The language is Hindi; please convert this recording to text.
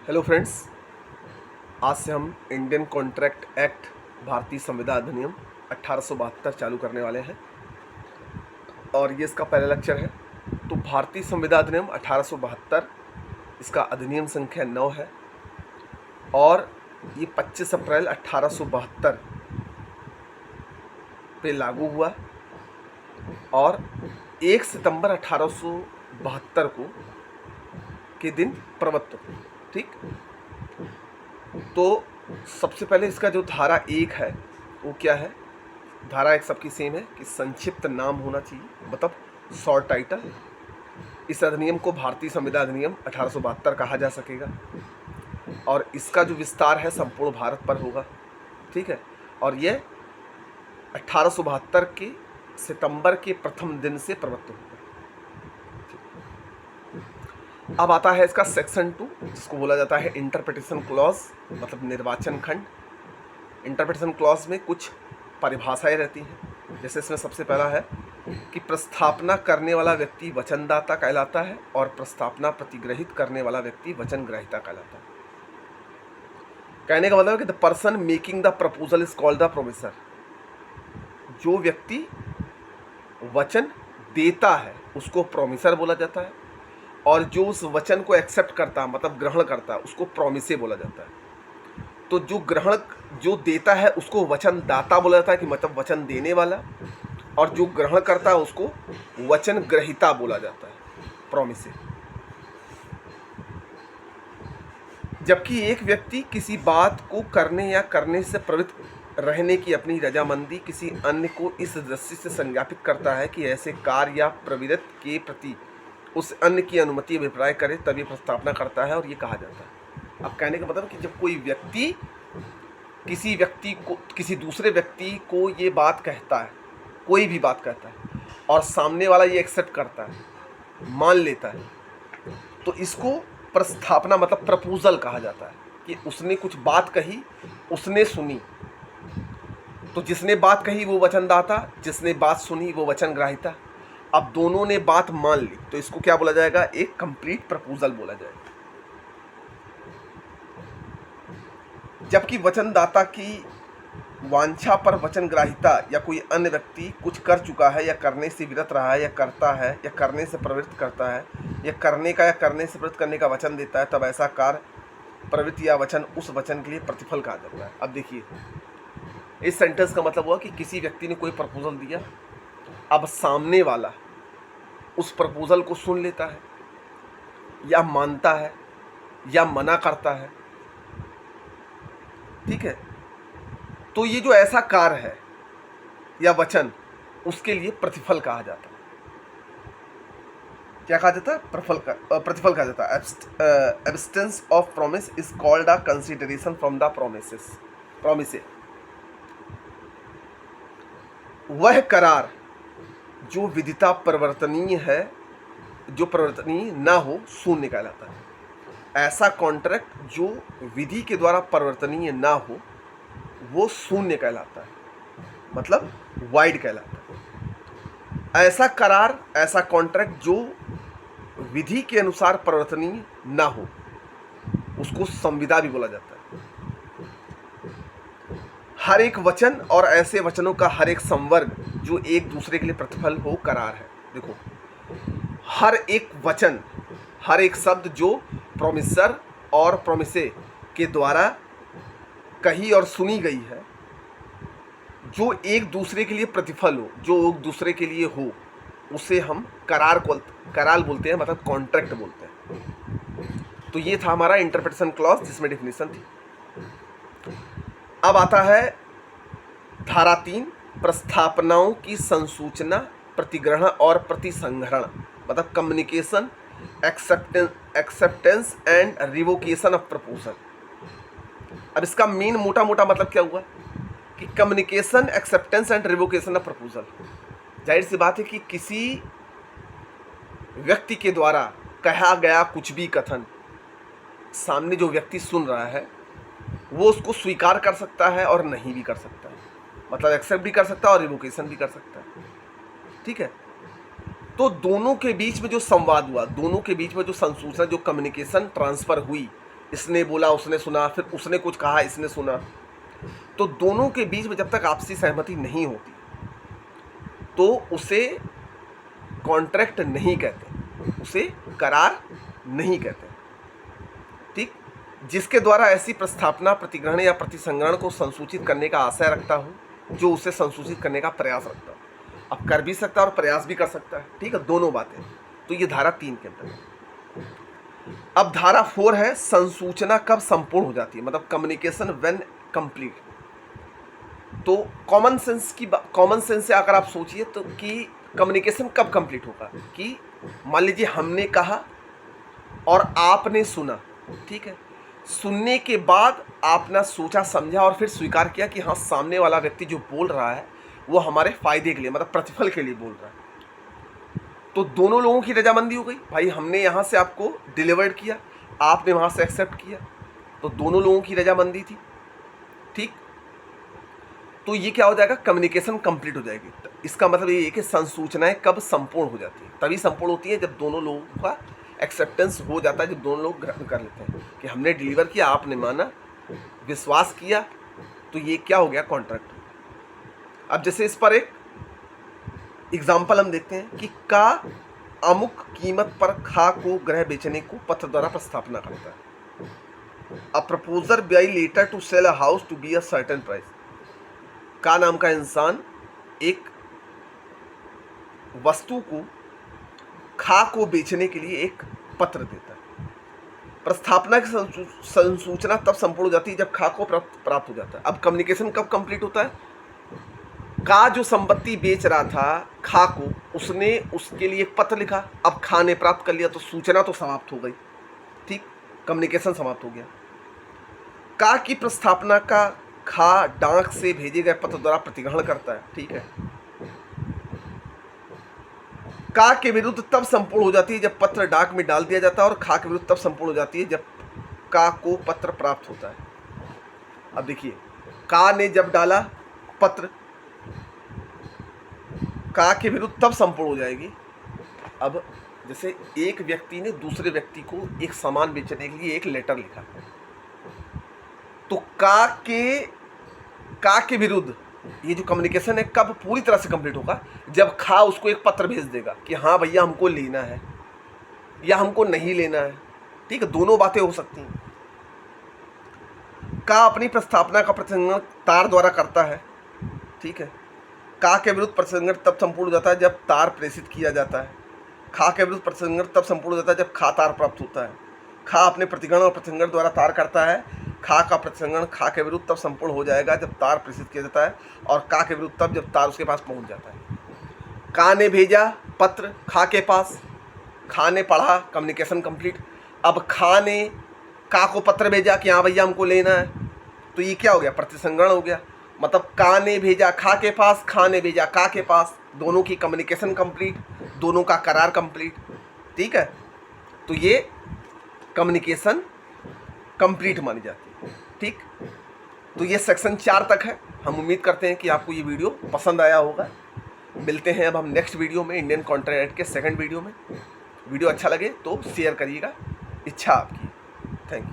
हेलो फ्रेंड्स, आज से हम इंडियन कॉन्ट्रैक्ट एक्ट भारतीय संविदा अधिनियम 1872 चालू करने वाले हैं और ये इसका पहला लेक्चर है। तो भारतीय संविदा अधिनियम 1872 इसका अधिनियम संख्या 9 है और ये 25 अप्रैल 1872 पे लागू हुआ और 1 सितंबर 1872 को के दिन प्रवत्त हुई। ठीक, तो सबसे पहले इसका जो धारा 1 है वो क्या है? धारा 1 सबकी सेम है कि संक्षिप्त नाम होना चाहिए, मतलब शॉर्ट टाइटल। इस अधिनियम को भारतीय संविदा अधिनियम 1872 कहा जा सकेगा और इसका जो विस्तार है संपूर्ण भारत पर होगा। ठीक है, और यह 1872 के सितंबर के प्रथम दिन से प्रवत्त होगा। अब आता है इसका सेक्शन 2, जिसको बोला जाता है इंटरप्रिटेशन क्लॉज, मतलब निर्वाचन खंड। इंटरप्रिटेशन क्लॉज में कुछ परिभाषाएं रहती हैं, जैसे इसमें सबसे पहला है कि प्रस्तावना करने वाला व्यक्ति वचनदाता कहलाता है और प्रस्तावना प्रतिग्रहित करने वाला व्यक्ति वचन ग्रहीता कहलाता है। कहने का मतलब है कि the person making the proposal is called the promisor. जो व्यक्ति वचन देता है उसको प्रोमिसर बोला जाता है और जो उस वचन को एक्सेप्ट करता है, मतलब ग्रहण करता है, उसको प्रोमिसे बोला जाता है। तो जो देता है उसको वचन दाता बोला जाता है, कि मतलब वचन देने वाला, और जो ग्रहण करता है उसको वचन ग्रहीता बोला जाता है, प्रोमिसे। जबकि एक व्यक्ति किसी बात को करने या करने से प्रवृत्त रहने की अपनी रजामंदी किसी अन्य को इस दृष्टि से संज्ञापित करता है कि ऐसे कार्य या प्रवृत्ति के प्रति उस अन्य की अनुमति अभिप्राय करे, तभी प्रस्तावना करता है और ये कहा जाता है। अब कहने का मतलब कि जब कोई व्यक्ति किसी दूसरे व्यक्ति को ये बात कहता है, कोई भी बात कहता है, और सामने वाला ये एक्सेप्ट करता है, मान लेता है, तो इसको प्रस्तावना मतलब प्रपोजल कहा जाता है। कि उसने कुछ बात कही, उसने सुनी, तो जिसने बात कही वो वचनदाता, जिसने बात सुनी वो वचन ग्राहिता। अब दोनों ने बात मान ली तो इसको क्या बोला जाएगा? एक कंप्लीट प्रपोजल बोला जाएगा। जबकि वचनदाता की वांछा पर वचन ग्राहिता या कोई अन्य व्यक्ति कुछ कर चुका है या करने से विरत रहा है या करता है या करने से प्रवृत्त करता है या करने का या करने से प्रवृत्त करने का वचन देता है, तब ऐसा कार्य, प्रवृत्ति या वचन उस वचन के लिए प्रतिफल कहा जाता है। अब देखिए, इस सेंटेंस का मतलब हुआ कि किसी व्यक्ति ने कोई प्रपोजल दिया, अब सामने वाला उस प्रपोजल को सुन लेता है या मानता है या मना करता है। ठीक है, तो ये जो ऐसा कार्य है या वचन, उसके लिए प्रतिफल कहा जाता है। क्या कहा जाता है? प्रतिफल कहा जाता है। Abstinence of promise is called a consideration from the promisee. वह करार जो विदिता परिवर्तनीय है, जो परिवर्तनीय ना हो, शून्य कहलाता है। ऐसा कॉन्ट्रैक्ट जो विधि के द्वारा परिवर्तनीय ना हो वो शून्य कहलाता है, मतलब वाइड कहलाता है। ऐसा करार, ऐसा कॉन्ट्रैक्ट जो विधि के अनुसार परिवर्तनीय ना हो, उसको संविदा भी बोला जाता है। हर एक वचन और ऐसे वचनों का हर एक संवर्ग जो एक दूसरे के लिए प्रतिफल हो, करार है। देखो, हर एक वचन, हर एक शब्द जो प्रोमिसर और प्रोमिसे के द्वारा कही और सुनी गई है, जो एक दूसरे के लिए प्रतिफल हो, जो एक दूसरे के लिए हो, उसे हम करार बोलते हैं, मतलब कॉन्ट्रैक्ट बोलते हैं। तो ये था हमारा इंटरप्रिटेशन क्लॉज, जिसमें डेफिनेशन थी। अब आता है धारा 3, प्रस्तावनाओं की संसूचना, प्रतिग्रहण और प्रतिसंहरण, मतलब communication, acceptance and revocation of proposal. अब इसका मेन मोटा मतलब क्या हुआ कि communication, acceptance and revocation of proposal. जाहिर सी बात है कि किसी व्यक्ति के द्वारा कहा गया कुछ भी कथन सामने जो व्यक्ति सुन रहा है वो उसको स्वीकार कर सकता है और नहीं भी कर सकता है, मतलब एक्सेप्ट भी कर सकता है और रिवोकेशन भी कर सकता है। ठीक है, तो दोनों के बीच में जो संवाद हुआ, दोनों के बीच में जो संसूचना, जो कम्युनिकेशन ट्रांसफ़र हुई, इसने बोला उसने सुना, फिर उसने कुछ कहा इसने सुना, तो दोनों के बीच में जब तक आपसी सहमति नहीं होती तो उसे कॉन्ट्रैक्ट नहीं कहते, उसे करार नहीं कहते। ठीक, जिसके द्वारा ऐसी प्रस्थापना, प्रतिग्रहण या प्रतिसंग्रहण को संसूचित करने का आशय रखता हूँ, जो उसे संसूचित करने का प्रयास रखता हूँ। अब कर भी सकता है और प्रयास भी कर सकता है, ठीक है, दोनों बातें। तो ये धारा 3 के अंदर। अब धारा 4 है संसूचना कब संपूर्ण हो जाती है, मतलब कम्युनिकेशन व्हेन कंप्लीट। तो कॉमन सेंस से अगर आप सोचिए तो कि कम्युनिकेशन कब कंप्लीट होगा, कि मान लीजिए हमने कहा और आपने सुना, ठीक है, सुनने के बाद आपने सोचा समझा और फिर स्वीकार किया कि हाँ सामने वाला व्यक्ति जो बोल रहा है वो हमारे फायदे के लिए, मतलब प्रतिफल के लिए बोल रहा है। तो दोनों लोगों की रजामंदी हो गई, भाई हमने यहाँ से आपको डिलीवर्ड किया, आपने वहाँ से एक्सेप्ट किया, तो दोनों लोगों की रजामंदी थी। ठीक, तो ये क्या हो जाएगा, कम्युनिकेशन कंप्लीट हो जाएगी। इसका मतलब ये है कि संसूचनाएं कब संपूर्ण हो जाती है, तभी संपूर्ण होती है जब दोनों लोगों का एक्सेप्टेंस हो जाता है, जब दोनों लोग ग्रहण कर लेते हैं कि हमने डिलीवर किया, आपने माना, विश्वास किया, तो ये क्या हो गया, कॉन्ट्रैक्ट। अब जैसे इस पर एक एग्जाम्पल हम देखते हैं कि का अमुक कीमत पर खा को ग्रह बेचने को पत्र द्वारा प्रस्थापना करता है। A proposer by letter to sell a house to be a certain price. का नाम का इंसान एक वस्तु को खा को बेचने के लिए एक पत्र देता है। प्रस्थापना की संसूचना तब संपूर्ण हो जाती है जब खा को प्राप्त हो जाता है। अब कम्युनिकेशन कब कंप्लीट होता है, का जो संपत्ति बेच रहा था खा को, उसने उसके लिए एक पत्र लिखा, अब खा ने प्राप्त कर लिया, तो सूचना तो समाप्त हो गई। ठीक, कम्युनिकेशन समाप्त हो गया। का की प्रस्थापना का खा डाक से भेजे गए पत्र द्वारा प्रतिग्रहण करता है। ठीक है, का के विरुद्ध तब संपूर्ण हो जाती है जब पत्र डाक में डाल दिया जाता है, और खा के विरुद्ध तब संपूर्ण हो जाती है जब का को पत्र प्राप्त होता है। अब देखिए, का ने जब डाला पत्र, का के विरुद्ध तब संपूर्ण हो जाएगी। अब जैसे एक व्यक्ति ने दूसरे व्यक्ति को एक सामान बेचने के लिए एक लेटर लिखा, तो का के विरुद्ध ये जो कम्युनिकेशन है कब पूरी तरह से कंप्लीट होगा, जब खा उसको एक पत्र भेज देगा कि हाँ भैया हमको लेना है या हमको नहीं लेना है। ठीक है, दोनों बातें हो सकती हैं। का अपनी प्रस्थापना का प्रतिसंग्रहण तार द्वारा करता है। ठीक है, का के विरुद्ध प्रतिसंग्रहण तब संपूर्ण हो जाता है जब तार प्रेषित किया जाता है। खा के विरुद्ध प्रतिसंग्रहण तब संपूर्ण हो जाता है जब खा तार प्राप्त होता है। खा अपने प्रतिग्रहण और प्रतिसंग्रहण द्वारा तार करता है। खा का प्रतिसंग्रहण खा के विरुद्ध तब संपूर्ण हो जाएगा जब तार प्रेषित किया जाता है, और का के विरुद्ध तब जब तार उसके पास पहुंच जाता है। का ने भेजा पत्र खा के पास, खा ने पढ़ा, कम्युनिकेशन कंप्लीट। अब खा ने का को पत्र भेजा कि हाँ भैया हमको लेना है, तो ये क्या हो गया, प्रतिसंग्रहण हो गया। मतलब का ने भेजा खा के पास, खा ने भेजा का के पास, दोनों की कम्युनिकेशन कंप्लीट, दोनों का करार कंप्लीट। ठीक है, तो ये कम्युनिकेशन कंप्लीट मानी जाती है। ठीक, तो ये सेक्शन 4 तक है। हम उम्मीद करते हैं कि आपको ये वीडियो पसंद आया होगा। मिलते हैं अब हम नेक्स्ट वीडियो में, इंडियन कॉन्ट्रैक्ट एक्ट के सेकंड वीडियो में। वीडियो अच्छा लगे तो शेयर करिएगा, इच्छा आपकी। Thank you.